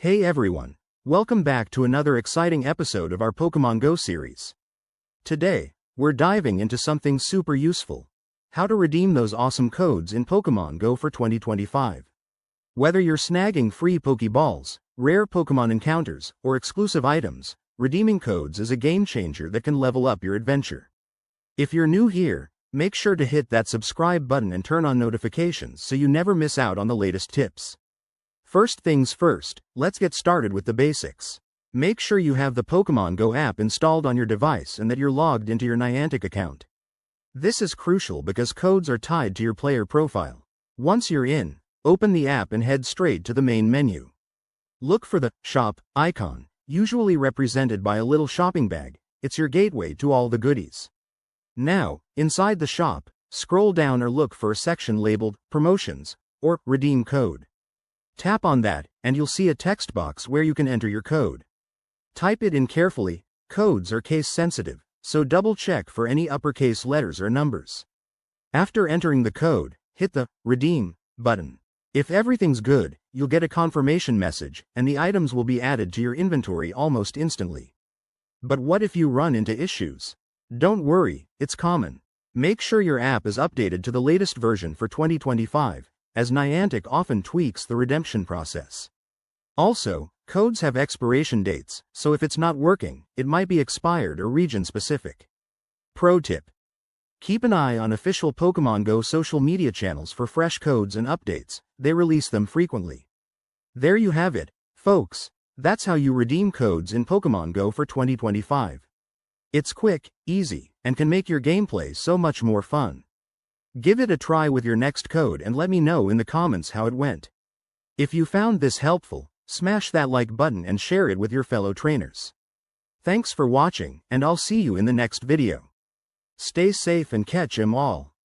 Hey everyone, welcome back to another exciting episode of our Pokemon Go series. Today, we're diving into something super useful: how to redeem those awesome codes in Pokemon Go for 2025. Whether you're snagging free Pokeballs, rare Pokemon encounters, or exclusive items, redeeming codes is a game changer that can level up your adventure. If you're new here, make sure to hit that subscribe button and turn on notifications so you never miss out on the latest tips. First things first, let's get started with the basics. Make sure you have the Pokemon Go app installed on your device and that you're logged into your Niantic account. This is crucial because codes are tied to your player profile. Once you're in, open the app and head straight to the main menu. Look for the Shop icon, usually represented by a little shopping bag. It's your gateway to all the goodies. Now, inside the shop, scroll down or look for a section labeled Promotions or Redeem Code. Tap on that, and you'll see a text box where you can enter your code. Type it in carefully. Codes are case sensitive, so double check for any uppercase letters or numbers. After entering the code, hit the Redeem button. If everything's good, you'll get a confirmation message, and the items will be added to your inventory almost instantly. But what if you run into issues? Don't worry, it's common. Make sure your app is updated to the latest version for 2025. As Niantic often tweaks the redemption process. Also, codes have expiration dates, so if it's not working, it might be expired or region-specific. Pro tip: keep an eye on official Pokemon Go social media channels for fresh codes and updates. They release them frequently. There you have it, folks. That's how you redeem codes in Pokemon Go for 2025. It's quick, easy, and can make your gameplay so much more fun. Give it a try with your next code and let me know in the comments how it went. If you found this helpful, smash that like button and share it with your fellow trainers. Thanks for watching, and I'll see you in the next video. Stay safe and catch 'em all.